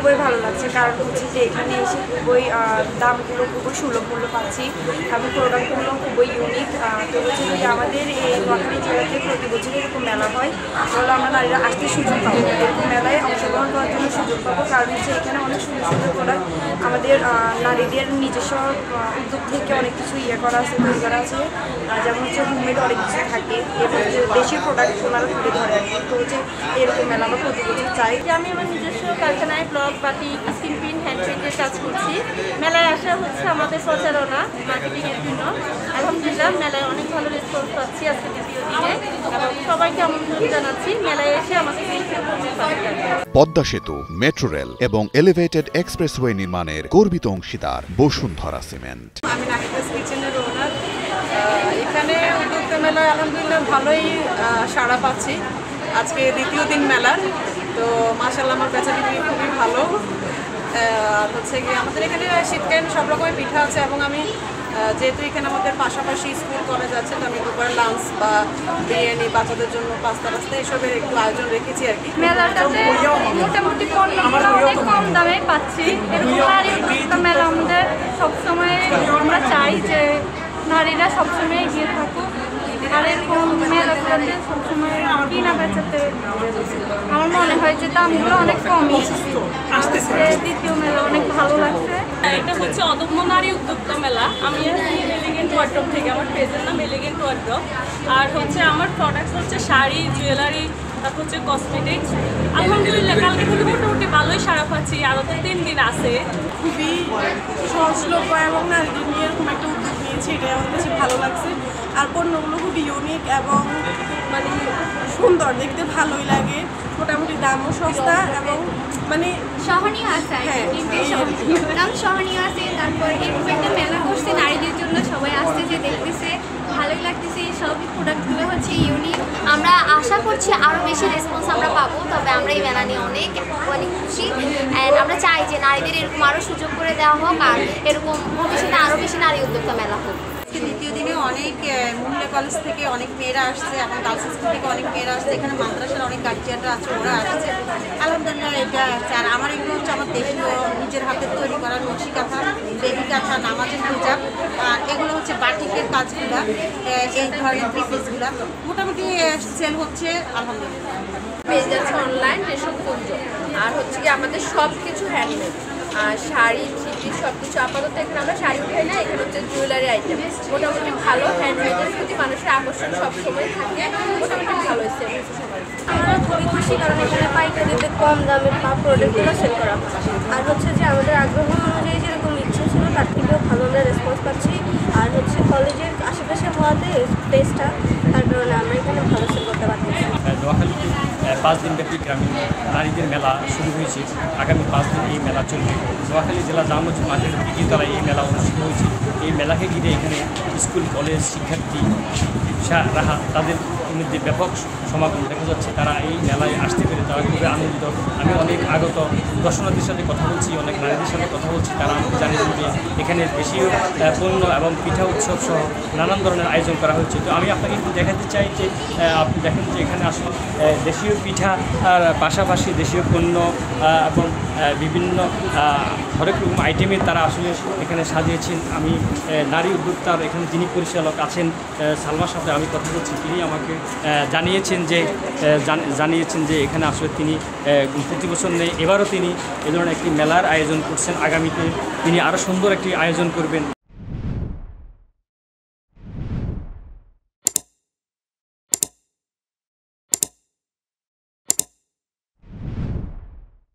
খুবই ভালো লাগছে, কারণ হচ্ছে যে এখানে এসে খুবই দামগুলো খুবই সুলভ মূল্য পাচ্ছি এবং প্রোডাক্টগুলো খুবই ইউনিক। তো হচ্ছে যে আমাদের এই নোয়াখালী জেলাতে প্রতি বছর এরকম মেলা হয়, তাহলে আমরা নারীরা আসতে সুযোগ পাবো, এরকম মেলায় অংশগ্রহণ করার জন্য সুযোগ পাবো। কারণ হচ্ছে এখানে অনেক সুন্দর সুন্দর প্রোডাক্ট আমাদের নারীদের নিজস্ব উদ্যোগ থেকে অনেক কিছু করা আছে, তৈরি করা আছে, যেমন হচ্ছে হোমমেড অনেক কিছু থাকে এবং দেশীয় প্রোডাক্ট ওনারা তুলে ধরে। তো হচ্ছে এরকম মেলা আমরা প্রতি বছর চাই। আমি আমার নিজস্ব কারখানায় blog batik screen print hand প্রিন্টের কাজ করছি। মেলায় আসা হচ্ছে আমাদের প্রচারণা মার্কেটিংয়ের জন্য। আলহামদুলিল্লাহ মেলায় অনেক ভালো রেসপন্স পাচ্ছি আজকে দ্বিতীয় দিনে, এবং সবাইকে আমন্ত্রণ জানাচ্ছি মেলায় এসে আমাদের পদ্মা সেতু, মেট্রো রেল এবং এলিভেটেড এক্সপ্রেসওয়ে নির্মাণের গর্বিত অংশীদার বসুন্ধরা সিমেন্ট। আমি নাহিদাস কিচেনের ওনার। এখানে উদ্যোক্তা মেলায় আলহামদুলিল্লাহ ভালোই সাড়া পাচ্ছি। আজকে দ্বিতীয় দিন মেলার, তো মাশাআল্লাহ আমার বেচা বিক্রি খুবই ভালো। আর হচ্ছে গিয়ে আমাদের এখানে শীতকালীন সব রকমের পিঠা আছে, এবং আমি যেহেতু এখানে আমাদের পাশাপাশি স্কুল কলেজ আছে, তো আমি দুপুরে লাঞ্চ বা বিরিয়ানি, বাচ্চাদের জন্য পাস্তা রাস্তা এসবের একটু আয়োজন রেখেছি আর কি। মেলাটাতে মোটামুটি পণ্যগুলো অনেক কম দামে পাচ্ছি। এরকম মেলা আমাদের সবসময় আমরা চাই যে নারীরা সবসময় এগিয়ে থাকুক, আর এরকম মেলাগুলোতে সবসময় কিনা বেচাতে আমার মনে হয় যে দামগুলো অনেক কমই। দ্বিতীয় মেলা অনেক ভালো লাগছে। এটা হচ্ছে অদম্য নারী উদ্যোক্তা মেলা। আমি এলিগেন্ট ওয়ার্ড্রপ থেকে, আমার পেজের নাম এলিগেন্ট ওয়ার্ড্রপ। আর হচ্ছে আমার প্রোডাক্টস হচ্ছে শাড়ি, জুয়েলারি, তারপর হচ্ছে কসমেটিক্স। আলহামদুলিল্লাহ কালকে থেকে মোটামুটি ভালোই সাড়া পাচ্ছি, আরও তো 3 দিন আছে। খুবই সহজলভ্য এবং নারীদের নিয়ে এরকম একটা উদ্যোগ নিয়েছি, এটাই আমার কাছে ভালো লাগছে। আর পণ্যগুলো খুবই ইউনিক এবং মানে সুন্দর, দেখতে ভালোই লাগে, মোটামুটি দামও সস্তা এবং মানে সহনীয় আছে। দাম সহনীয় আছে। তারপর এরকম একটা মেলা করছে নারীদের জন্য, সবাই আসতেছে, দেখতেছে, ভালোই লাগতেছে। এই সব প্রোডাক্টগুলো হচ্ছে ইউনিক। আমরা আশা করছি আরও বেশি রেসপন্স আমরা পাবো, তবে আমরা এই মেলা নিয়ে অনেক খুশি। অ্যান্ড আমরা চাই যে নারীদের এরকম আরও সুযোগ করে দেওয়া হোক, আর এরকম ভবিষ্যতে আরও বেশি নারী উদ্যোক্তা মেলা হোক। দ্বিতীয় দিনে অনেক মহিলা কলেজ থেকে অনেক মেয়েরা আসছে, এবং গার্লস স্কুল থেকে অনেক মেয়েরা আসছে। এখানে মাদ্রাসার অনেক গার্জিয়ানরা আছে, ওরা আসছে। আলহামদুলিল্লাহ এটা আছে। আর আমার এগুলো হচ্ছে আমার দেশীয় নিজের হাতে তৈরি করা নকশি কাঁথা, বেবি কাঁথা, নামাজের হিজাব, আর এগুলো হচ্ছে বাটিকের কাজগুলা, এই ধরনের পিসগুলা মোটামুটি সেল হচ্ছে আলহামদুলিল্লাহ। পেয়ে যাচ্ছে অনলাইন রেশম কুঞ্জ, আর হচ্ছে কি আমাদের সব কিছু হ্যান্ডমেড, আর শাড়ি, থ্রি সব কিছু। আপাতত এখানে আমরা শাড়ি উঠাই না, এখানে হচ্ছে জুয়েলারি আইটেম। মোটামুটি ভালো, হ্যান্ডমেডের প্রতি মানুষের আকর্ষণ সবসময় থাকে, মোটামুটি ভালো হচ্ছে সবাই। আমরা খুবই খুশি, কারণ এখানে পাইকারিতে কম দামে প্রোডাক্টগুলো সেল করা হয়। আর হচ্ছে যে আমাদের আগ্রহ অনুযায়ী যেরকম ইচ্ছে ছিল তার থেকেও ভালো আমরা রেসপন্স পাচ্ছি। আর হচ্ছে কলেজের আশেপাশে হওয়াতে প্লেসটা, তার কারণে আমরা এখানে ভালো সেল করতে পারতেছি। নোয়াখালীতে 5 দিনব্যাপী গ্রামীণ নারীদের মেলা শুরু হয়েছে। আগামী 5 দিন এই মেলা চলবে। নোয়াখালী জেলা জামা মসজিদ মাঠের দ্বিতীয়তলায় এই মেলা অনুষ্ঠিত হয়েছে। এই মেলাকে ঘিরে এখানে স্কুল, কলেজ, শিক্ষার্থী, রাহা তাদের মধ্যে ব্যাপক সমাগম দেখা যাচ্ছে। তারা এই মেলায় আসতে পেরে তারা খুবই আনন্দিত। আমি অনেক আগত দর্শনার্থীর সাথে কথা বলছি, অনেক নারীদের সাথে কথা বলছি। তারা আমাকে জানিয়ে যে এখানে দেশীয় পণ্য এবং পিঠা উৎসব সহ নানান ধরনের আয়োজন করা হচ্ছে। তো আমি আপনাকে একটু দেখাতে চাই যে আপনি দেখেন যে এখানে আসলে দেশীয় পিঠা আর পাশাপাশি দেশীয় পণ্য এবং বিভিন্ন হরেক রকম আইটেমের তারা আসলে এখানে সাজিয়েছেন। আমি নারী উদ্যোক্তার এখানে যিনি পরিচালক আছেন সালমার সাথে আমি কথা বলছি। তিনি আমাকে জানিয়েছেন যে এখানে আসলে তিনি প্রতি বছর নেই, এবারও তিনি এ ধরনের একটি মেলার আয়োজন করছেন। আগামীতে তিনি আরও সুন্দর একটি আয়োজন করবেন।